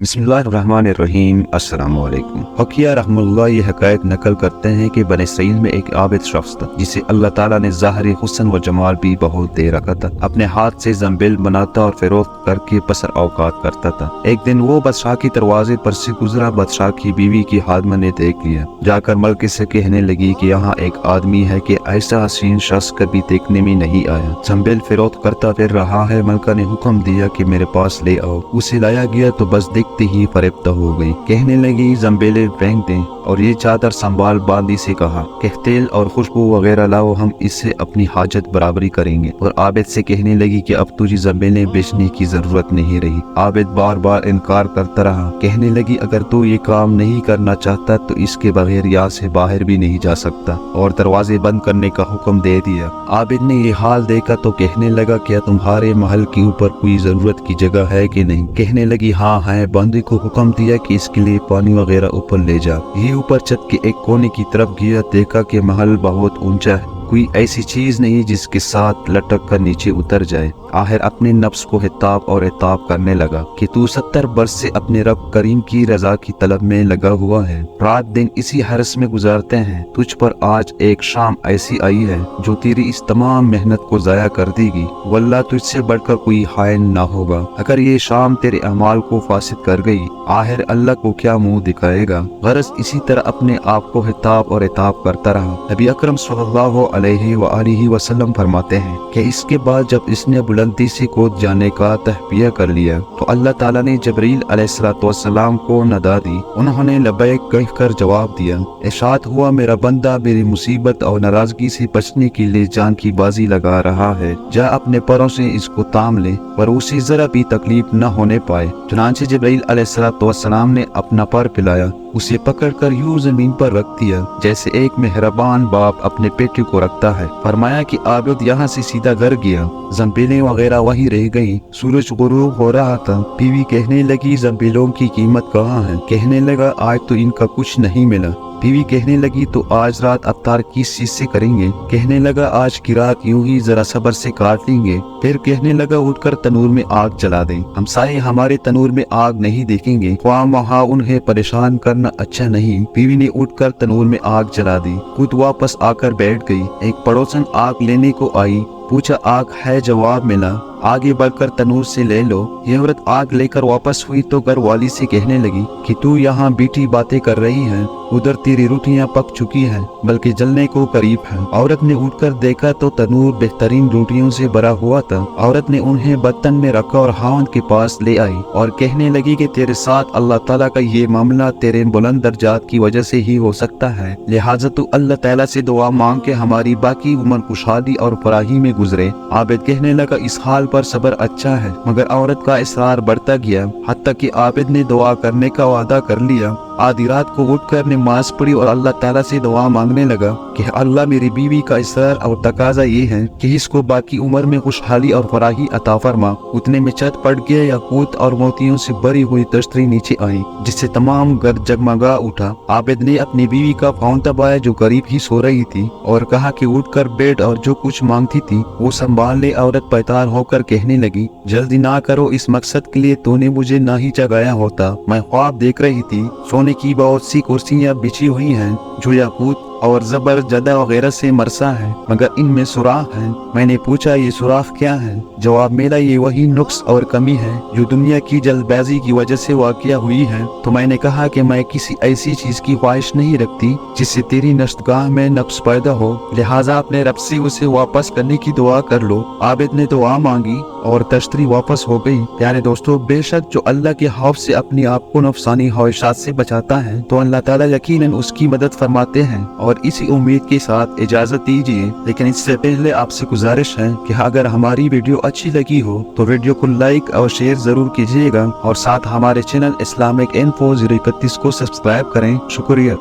बिस्मिल्लाहिर्रहमानिर्रहीम। अस्सलाम वालेकुम। हकिया रहमतुल्लाह ये हकायत नकल करते हैं कि बनी इसराइल में एक आबिद शख्स था जिसे अल्लाह ताला ने ज़ाहिरी हुस्न व जमाल भी बहुत दे रखा था। अपने हाथ से जंबिल बनाता और फरोख्त करके बसर औकात करता था। एक दिन वो बादशाह के दरवाजे पर से गुजरा। बादशाह की बीवी की हादमा ने देख लिया। जाकर मलके से कहने लगी कि यहाँ एक आदमी है कि ऐसा हसीन शख्स कभी देखने में नहीं आया, जंबिल फरोख्त करता फिर रहा है। मलका ने हुक्म दिया कि मेरे पास ले आओ। उसे लाया गया तो बस देखते ही फरेफ्ता हो गई। कहने लगी जंबेले फेंक दें और ये चादर संभाल बांदी से कहा कि तेल और खुशबू वगैरह लाओ, हम इससे अपनी हाजत बराबरी करेंगे। और आबिद से कहने लगी कि अब तुझे जंबेले बेचने की जरूरत नहीं रही। आबिद बार बार इनकार करता रहा। कहने लगी अगर तू ये काम नहीं करना चाहता तो इसके बगैर यहाँ से बाहर भी नहीं जा सकता, और दरवाजे बंद करने का हुक्म दे दिया। आबिद ने ये हाल देखा तो कहने लगा क्या तुम्हारे महल के ऊपर कोई जरूरत की जगह है कि नहीं? कहने लगी हाँ है। बंदी को हुक्म दिया कि इसके लिए पानी वगैरह ऊपर ले जा। ये ऊपर छत के एक कोने की तरफ गया। देखा कि महल बहुत ऊंचा है, कोई ऐसी चीज नहीं जिसके साथ लटक कर नीचे उतर जाए। आखिर अपने नफ्स को हिताब और इताब करने लगा कि तू 70 बरस से अपने रब करीम की रजा की तलब में लगा हुआ है, रात दिन इसी हरस में गुजारते हैं। तुझ पर आज एक शाम ऐसी आई है जो तेरी इस तमाम मेहनत को जाया कर देगी। वल्लाह तुझसे बढ़कर कोई हाइन ना होगा। अगर ये शाम तेरे अमाल को फासिद कर गई, आखिर अल्लाह को क्या मुंह दिखाएगा। गरज इसी तरह अपने आप को हिताब और इताब करता रहा। नबी अकरम सल्लल्लाहु अलैहि वसल्लम फरमाते हैं कि इसके बाद जब इसने बुलंदी से कूद जाने का तहबिया कर लिया तो अल्लाह ताला ने जबरील अलैहिस्सलाम को नदा दी। उन्होंने लबैक कहकर जवाब दिया। इरशाद हुआ मेरा बंदा मेरी मुसीबत और नाराजगी से बचने के लिए जान की बाजी लगा रहा है। जा अपने पैरों से इसको ताम ले पर उसे जरा भी तकलीफ न होने पाए। चुनांचे जबरील अलैहिस्सलाम ने अपना पर पिलाया, उसे पकड़कर यूं जमीन पर रख दिया जैसे एक मेहरबान बाप अपने बेटे को रखता है। फरमाया कि आबिद यहाँ से सीधा घर गया। जंबीलें वगैरह वहीं रह गईं। सूरज गुरूब हो रहा था। बीवी कहने लगी जंबीलों की कीमत कहाँ है? कहने लगा आज तो इनका कुछ नहीं मिला। बीवी कहने लगी तो आज रात अफ्तार किस चीज से करेंगे? कहने लगा आज की रात यूं ही जरा सब्र से काट लेंगे। फिर कहने लगा उठकर तनूर में आग जला दें। हमसाये हमारे तनूर में आग नहीं देखेंगे, वहाँ उन्हें परेशान करना अच्छा नहीं। बीवी ने उठकर तनूर में आग जला दी, खुद वापस आकर बैठ गई। एक पड़ोसन आग लेने को आई, पूछा आग है? जवाब मिला आगे बढ़कर तनूर से ले लो। ये औरत आग लेकर वापस हुई तो घर वाली से कहने लगी कि तू यहाँ बीठी बातें कर रही है, उधर तेरी रोटियां पक चुकी हैं, बल्कि जलने को करीब है। औरत ने उठकर देखा तो तनूर बेहतरीन रोटियों से भरा हुआ था। औरत ने उन्हें बर्तन में रखा और हाउंड के पास ले आई और कहने लगी कि तेरे साथ अल्लाह ताला का ये मामला तेरे बुलंद दर्जात की वजह से ही हो सकता है, लिहाजा तू अल्लाह ताला से दुआ मांग के हमारी बाकी उम्र खुशहाली और फराही में गुजरे। आबिद कहने लगा इस हाल पर सब्र अच्छा है, मगर औरत का इसरार बढ़ता गया हत्ता कि आबिद ने दुआ करने का वादा कर लिया। आधी रात को उठकर नमाज पढ़ी और अल्लाह ताला से दुआ मांगने लगा कि अल्लाह मेरी बीवी का इसरार और तकाजा ये है कि इसको बाकी उम्र में खुशहाली और फराही अता फरमा। उतने में छत पड़ गया, याकूत और मोतियों से भरी हुई तश्तरी नीचे आई जिससे तमाम घर जगमगा उठा। आबिद ने अपनी बीवी का पाँव दबाया जो करीब ही सो रही थी और कहा कि उठकर बैठ और जो कुछ मांगती थी वो संभाल ले। औरत पैतार होकर कहने लगी जल्दी ना करो, इस मकसद के लिए तूने मुझे ना ही जगाया होता। मैं ख्वाब देख रही थी, सोने की बहुत सी कुर्सियां बिछी हुई हैं जो याकूत और जबर जदा वगैरह से मरसा है, मगर इनमें सुराख है। मैंने पूछा ये सुराख क्या है? जवाब मिला ये वही नुक्स और कमी है जो दुनिया की जल्दबाजी की वजह से वाक़या हुई है। तो मैंने कहा कि मैं किसी ऐसी चीज की ख्वाहिश नहीं रखती जिससे तेरी नष्टगाह में नक्स पैदा हो, लिहाजा अपने रब से उसे वापस करने की दुआ कर लो। आबिद ने दुआ मांगी और तश्तरी वापस हो गई। प्यारे दोस्तों, बेशक जो अल्लाह के खौफ से अपने आप को नफसानी ख्वाहिशात से बचाता है तो अल्लाह ताला यकीनन उसकी मदद फरमाते हैं। और इसी उम्मीद के साथ इजाजत दीजिए, लेकिन इससे पहले आपसे गुजारिश है कि अगर हमारी वीडियो अच्छी लगी हो तो वीडियो को लाइक और शेयर जरूर कीजिएगा और साथ हमारे चैनल इस्लामिक इन्फो 031 को सब्सक्राइब करें। शुक्रिया।